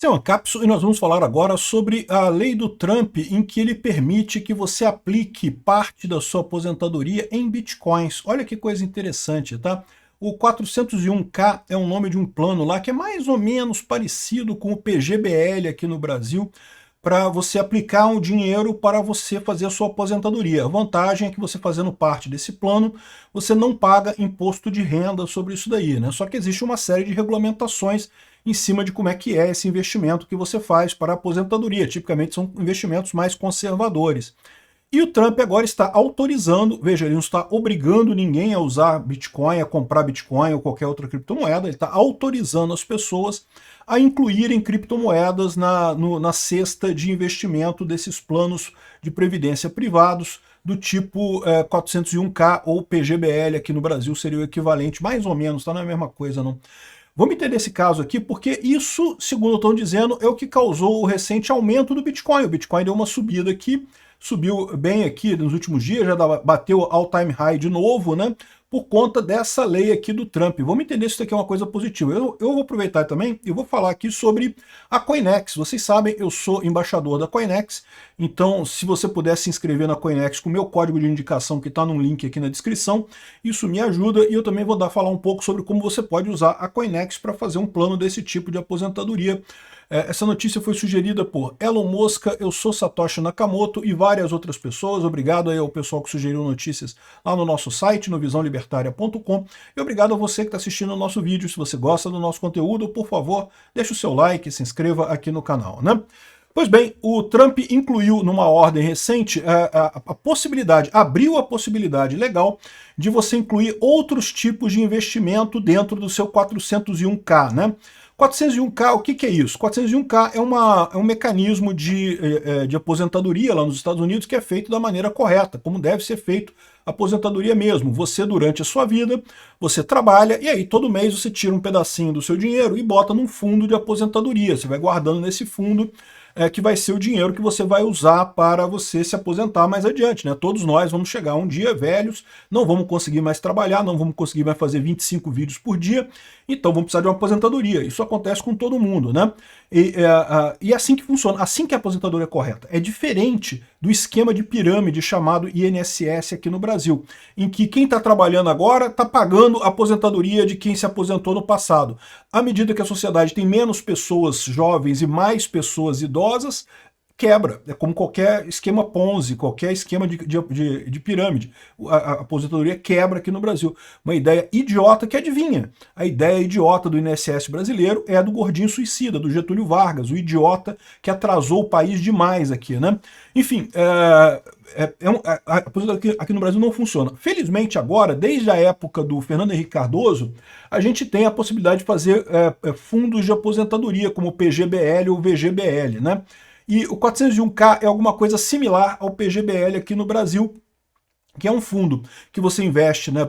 Esse é uma cápsula e nós vamos falar agora sobre a lei do Trump, em que ele permite que você aplique parte da sua aposentadoria em bitcoins. Olha que coisa interessante, tá? O 401k é o nome de um plano lá que é mais ou menos parecido com o PGBL aqui no Brasil, para você aplicar um dinheiro para você fazer a sua aposentadoria. A vantagem é que você fazendo parte desse plano, você não paga imposto de renda sobre isso daí, né? Só que existe uma série de regulamentações em cima de como é que é esse investimento que você faz para a aposentadoria. Tipicamente são investimentos mais conservadores. E o Trump agora está autorizando, veja, ele não está obrigando ninguém a usar Bitcoin, a comprar Bitcoin ou qualquer outra criptomoeda, ele está autorizando as pessoas a incluírem criptomoedas na cesta de investimento desses planos de previdência privados, do tipo 401k ou PGBL, aqui no Brasil seria o equivalente, mais ou menos, tá? Não é a mesma coisa, não. Vamos entender esse caso aqui, porque isso, segundo estão dizendo, é o que causou o recente aumento do Bitcoin. O Bitcoin deu uma subida aqui, subiu bem aqui nos últimos dias, já bateu all-time high de novo, né? Por conta dessa lei aqui do Trump. Vamos entender se isso aqui é uma coisa positiva. Eu vou aproveitar também e vou falar aqui sobre a Coinex. Vocês sabem, eu sou embaixador da Coinex, então se você puder se inscrever na Coinex com o meu código de indicação que está num link aqui na descrição, isso me ajuda e eu também vou falar um pouco sobre como você pode usar a Coinex para fazer um plano desse tipo de aposentadoria. Essa notícia foi sugerida por Elon Musk, eu sou Satoshi Nakamoto e várias outras pessoas. Obrigado aí ao pessoal que sugeriu notícias lá no nosso site, no visãolibertaria.com. E obrigado a você que está assistindo o nosso vídeo. Se você gosta do nosso conteúdo, por favor, deixe o seu like e se inscreva aqui no canal, né? Pois bem, o Trump incluiu numa ordem recente a possibilidade, abriu a possibilidade legal de você incluir outros tipos de investimento dentro do seu 401k, né? 401k, o que é isso? 401k é um mecanismo de aposentadoria lá nos Estados Unidos que é feito da maneira correta, como deve ser feito a aposentadoria mesmo. Você, durante a sua vida, você trabalha e aí todo mês você tira um pedacinho do seu dinheiro e bota num fundo de aposentadoria. Você vai guardando nesse fundo que vai ser o dinheiro que você vai usar para você se aposentar mais adiante, né? Todos nós vamos chegar um dia velhos, não vamos conseguir mais trabalhar, não vamos conseguir mais fazer 25 vídeos por dia, então vamos precisar de uma aposentadoria. Isso acontece com todo mundo, né? E assim que funciona, assim que a aposentadoria é correta. É diferente do esquema de pirâmide chamado INSS aqui no Brasil, em que quem está trabalhando agora está pagando a aposentadoria de quem se aposentou no passado. À medida que a sociedade tem menos pessoas jovens e mais pessoas idosas, quebra. É como qualquer esquema Ponzi, qualquer esquema de pirâmide. A aposentadoria quebra aqui no Brasil. Uma ideia idiota que adivinha. A ideia idiota do INSS brasileiro é a do gordinho suicida, do Getúlio Vargas, o idiota que atrasou o país demais aqui, né? Enfim, a aposentadoria aqui no Brasil não funciona. Felizmente agora, desde a época do Fernando Henrique Cardoso, a gente tem a possibilidade de fazer fundos de aposentadoria, como o PGBL ou o VGBL, né? E o 401k é alguma coisa similar ao PGBL aqui no Brasil, que é um fundo que você investe, né,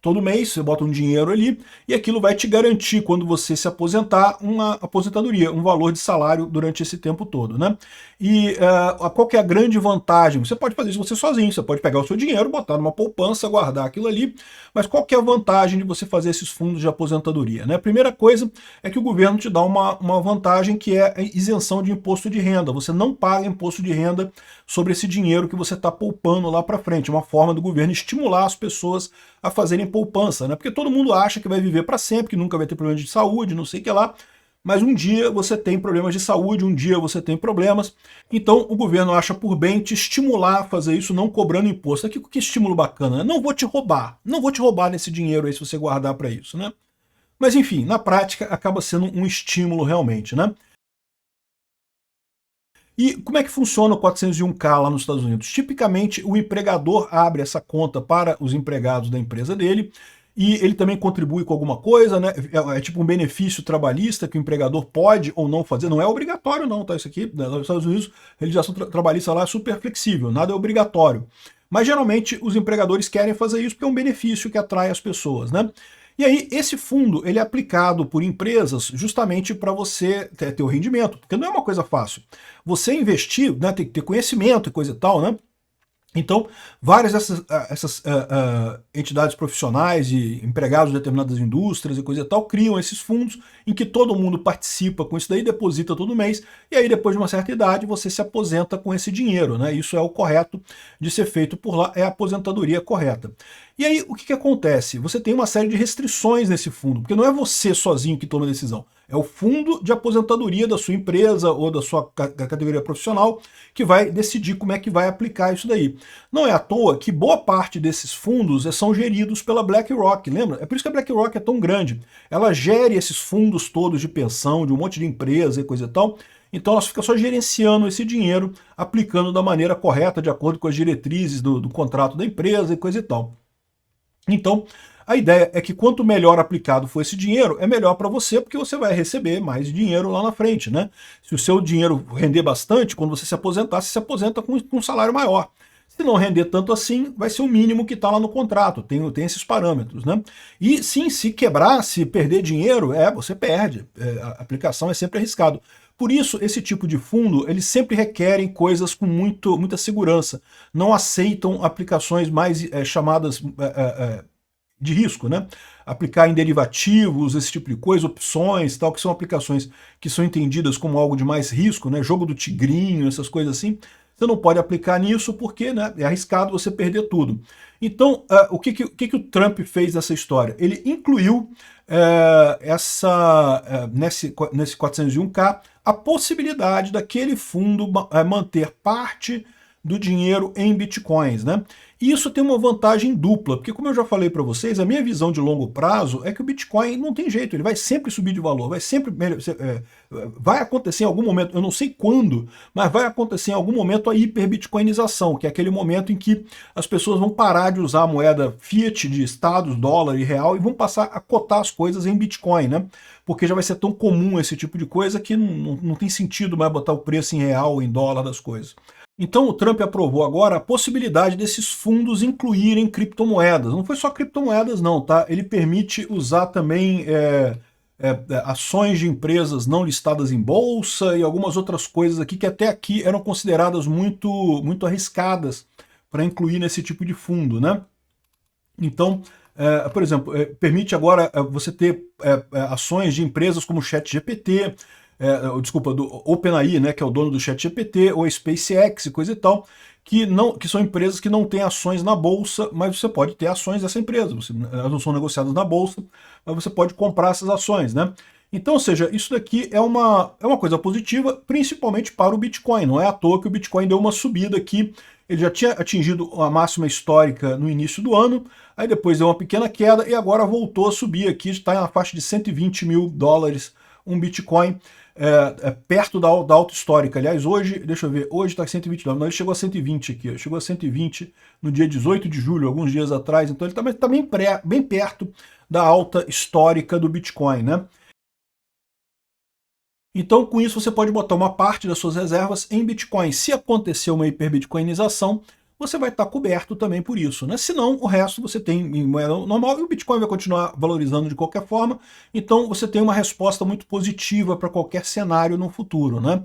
todo mês, você bota um dinheiro ali, e aquilo vai te garantir, quando você se aposentar, uma aposentadoria, um valor de salário durante esse tempo todo, né? E qual que é a grande vantagem? Você pode fazer isso você sozinho, você pode pegar o seu dinheiro, botar numa poupança, guardar aquilo ali, mas qual que é a vantagem de você fazer esses fundos de aposentadoria, né? A primeira coisa é que o governo te dá uma vantagem que é a isenção de imposto de renda. Você não paga imposto de renda sobre esse dinheiro que você está poupando lá para frente. Uma forma do governo estimular as pessoas a fazerem poupança, né? Porque todo mundo acha que vai viver para sempre, que nunca vai ter problema de saúde, não sei o que lá, mas um dia você tem problemas de saúde, um dia você tem problemas, então o governo acha por bem te estimular a fazer isso não cobrando imposto. Aqui que estímulo bacana, né? Não vou te roubar nesse dinheiro aí se você guardar para isso, né? Mas enfim, na prática acaba sendo um estímulo realmente, né? E como é que funciona o 401k lá nos Estados Unidos? Tipicamente, o empregador abre essa conta para os empregados da empresa dele e ele também contribui com alguma coisa, né? É tipo um benefício trabalhista que o empregador pode ou não fazer. Não é obrigatório não, tá? Isso aqui, nos Estados Unidos, a legislação trabalhista lá é super flexível, nada é obrigatório. Mas geralmente os empregadores querem fazer isso porque é um benefício que atrai as pessoas, né? E aí, esse fundo ele é aplicado por empresas justamente para você ter o rendimento, porque não é uma coisa fácil. Você investir, né, tem que ter conhecimento e coisa e tal, né? Então, várias dessas entidades profissionais e empregados de determinadas indústrias e coisa e tal criam esses fundos em que todo mundo participa com isso daí, deposita todo mês, e aí depois de uma certa idade você se aposenta com esse dinheiro, né? Isso é o correto de ser feito por lá, é a aposentadoria correta. E aí, o que acontece? Você tem uma série de restrições nesse fundo, porque não é você sozinho que toma a decisão. É o fundo de aposentadoria da sua empresa ou da sua categoria profissional que vai decidir como é que vai aplicar isso daí. Não é à toa que boa parte desses fundos são geridos pela BlackRock, lembra? É por isso que a BlackRock é tão grande. Ela gere esses fundos todos de pensão, de um monte de empresa e coisa e tal. Então ela fica só gerenciando esse dinheiro, aplicando da maneira correta, de acordo com as diretrizes do contrato da empresa e coisa e tal. Então, a ideia é que quanto melhor aplicado for esse dinheiro, é melhor para você, porque você vai receber mais dinheiro lá na frente, né? Se o seu dinheiro render bastante, quando você se aposentar, você se aposenta com um salário maior. Se não render tanto assim, vai ser o mínimo que está lá no contrato, tem esses parâmetros, né? E sim, se quebrar, se perder dinheiro, você perde. A aplicação é sempre arriscado. Por isso, esse tipo de fundo, eles sempre requerem coisas com muita segurança. Não aceitam aplicações mais chamadas de risco, né? Aplicar em derivativos, esse tipo de coisa, opções, tal, que são aplicações que são entendidas como algo de mais risco, né? Jogo do tigrinho, essas coisas assim. Você não pode aplicar nisso porque, né, é arriscado você perder tudo. Então, o que o Trump fez nessa história? Ele incluiu nesse 401k a possibilidade daquele fundo manter parte do dinheiro em bitcoins, né? E isso tem uma vantagem dupla, porque como eu já falei para vocês, a minha visão de longo prazo é que o Bitcoin não tem jeito, ele vai sempre subir de valor, vai acontecer em algum momento, eu não sei quando, mas vai acontecer em algum momento a hiperbitcoinização, que é aquele momento em que as pessoas vão parar de usar a moeda fiat de estados, dólar e real, e vão passar a cotar as coisas em Bitcoin, né? Porque já vai ser tão comum esse tipo de coisa que não tem sentido mais botar o preço em real ou em dólar das coisas. Então o Trump aprovou agora a possibilidade desses fundos incluírem criptomoedas. Não foi só criptomoedas não, tá? Ele permite usar também ações de empresas não listadas em bolsa e algumas outras coisas aqui que até aqui eram consideradas muito arriscadas para incluir nesse tipo de fundo, né? Então, por exemplo, permite agora você ter ações de empresas como o ChatGPT, desculpa, do OpenAI, né, que é o dono do ChatGPT, ou a SpaceX e coisa e tal, que são empresas que não têm ações na bolsa, mas você pode ter ações dessa empresa. Elas não são negociadas na bolsa, mas você pode comprar essas ações, né? Então, ou seja, isso daqui é uma coisa positiva, principalmente para o Bitcoin. Não é à toa que o Bitcoin deu uma subida aqui. Ele já tinha atingido a máxima histórica no início do ano, aí depois deu uma pequena queda e agora voltou a subir aqui, está na faixa de 120 mil dólares um Bitcoin, perto da alta histórica. Aliás, hoje, deixa eu ver, hoje está 129, não, ele chegou a 120 aqui, chegou a 120 no dia 18 de julho, alguns dias atrás, então ele está bem perto da alta histórica do Bitcoin, né? Então, com isso, você pode botar uma parte das suas reservas em Bitcoin. Se acontecer uma hiperbitcoinização, você vai estar coberto também por isso, né? Se não, o resto você tem em moeda normal e o Bitcoin vai continuar valorizando de qualquer forma. Então, você tem uma resposta muito positiva para qualquer cenário no futuro, né?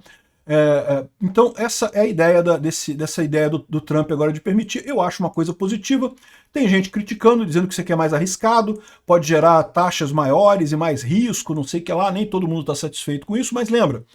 Então, essa é a ideia dessa ideia do Trump agora de permitir. Eu acho uma coisa positiva. Tem gente criticando, dizendo que isso aqui é mais arriscado, pode gerar taxas maiores e mais risco, não sei o que lá, nem todo mundo está satisfeito com isso, mas lembra,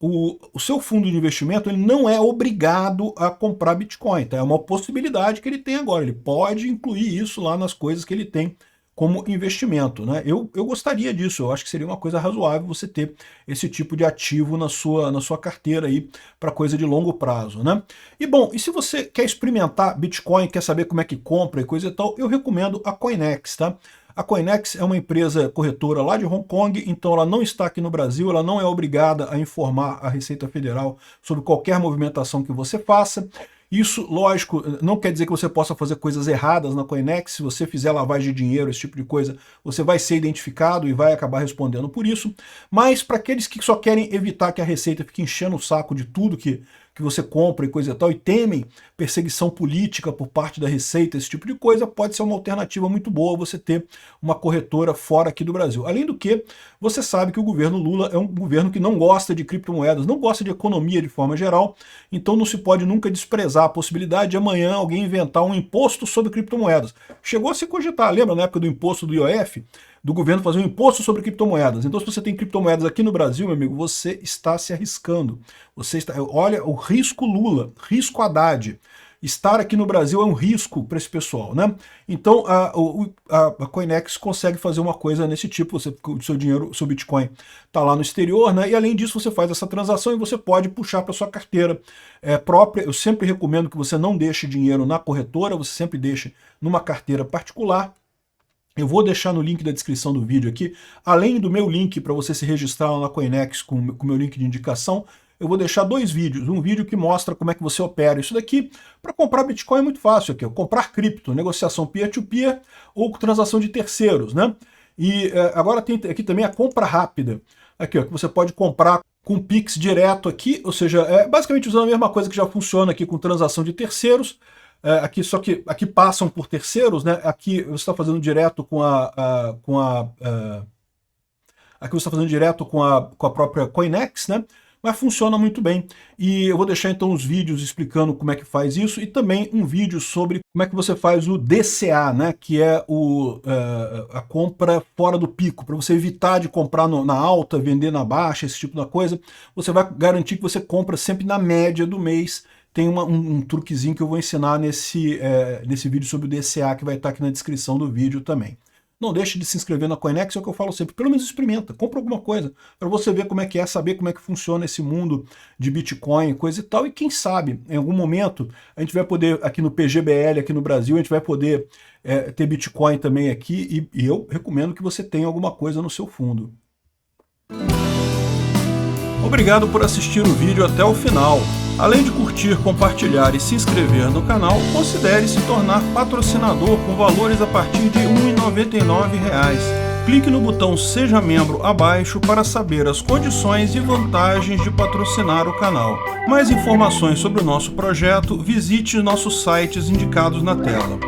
o seu fundo de investimento ele não é obrigado a comprar Bitcoin, tá? É uma possibilidade que ele tem agora, ele pode incluir isso lá nas coisas que ele tem como investimento, né? Eu gostaria disso, eu acho que seria uma coisa razoável você ter esse tipo de ativo na sua carteira aí para coisa de longo prazo, né? E bom, e se você quer experimentar Bitcoin, quer saber como é que compra e coisa e tal, eu recomendo a Coinex, tá? A Coinex é uma empresa corretora lá de Hong Kong, então ela não está aqui no Brasil, ela não é obrigada a informar a Receita Federal sobre qualquer movimentação que você faça. Isso, lógico, não quer dizer que você possa fazer coisas erradas na Coinex. Se você fizer lavagem de dinheiro, esse tipo de coisa, você vai ser identificado e vai acabar respondendo por isso. Mas para aqueles que só querem evitar que a Receita fique enchendo o saco de tudo que que você compra e coisa e tal, e temem perseguição política por parte da Receita, esse tipo de coisa, pode ser uma alternativa muito boa você ter uma corretora fora aqui do Brasil. Além do que, você sabe que o governo Lula é um governo que não gosta de criptomoedas, não gosta de economia de forma geral, então não se pode nunca desprezar a possibilidade de amanhã alguém inventar um imposto sobre criptomoedas. Chegou a se cogitar, lembra na época do imposto do IOF? Do governo fazer um imposto sobre criptomoedas. Então, se você tem criptomoedas aqui no Brasil, meu amigo, você está se arriscando. Olha o risco Lula, risco Haddad. Estar aqui no Brasil é um risco para esse pessoal, né? Então, a Coinex consegue fazer uma coisa nesse tipo. O seu dinheiro, o seu Bitcoin está lá no exterior, né? E além disso, você faz essa transação e você pode puxar para sua carteira própria. Eu sempre recomendo que você não deixe dinheiro na corretora, você sempre deixe numa carteira particular. Eu vou deixar no link da descrição do vídeo aqui, além do meu link para você se registrar lá na Coinex com o meu link de indicação, eu vou deixar 2 vídeos. Um vídeo que mostra como é que você opera isso daqui. Para comprar Bitcoin é muito fácil aqui, comprar cripto, negociação peer-to-peer ou transação de terceiros, né? E agora tem aqui também a compra rápida, aqui ó, que você pode comprar com Pix direto aqui, ou seja, basicamente usando a mesma coisa que já funciona aqui com transação de terceiros. Aqui, só que aqui passam por terceiros, né? Aqui você está fazendo direto aqui você está fazendo direto com a própria Coinex, né? Mas funciona muito bem. E eu vou deixar então os vídeos explicando como é que faz isso e também um vídeo sobre como é que você faz o DCA, né? Que é a compra fora do pico, para você evitar de comprar na alta, vender na baixa, esse tipo de coisa. Você vai garantir que você compra sempre na média do mês. Tem um truquezinho que eu vou ensinar nesse vídeo sobre o DCA, que vai estar aqui na descrição do vídeo também. Não deixe de se inscrever na Coinex, é o que eu falo sempre. Pelo menos experimenta, compra alguma coisa, para você ver como é que é, saber como é que funciona esse mundo de Bitcoin, coisa e tal. E quem sabe, em algum momento, a gente vai poder, aqui no PGBL, aqui no Brasil, a gente vai poder ter Bitcoin também aqui. E eu recomendo que você tenha alguma coisa no seu fundo. Obrigado por assistir o vídeo até o final. Além de curtir, compartilhar e se inscrever no canal, considere se tornar patrocinador com valores a partir de R$ 1,99. Clique no botão Seja Membro abaixo para saber as condições e vantagens de patrocinar o canal. Mais informações sobre o nosso projeto, visite nossos sites indicados na tela.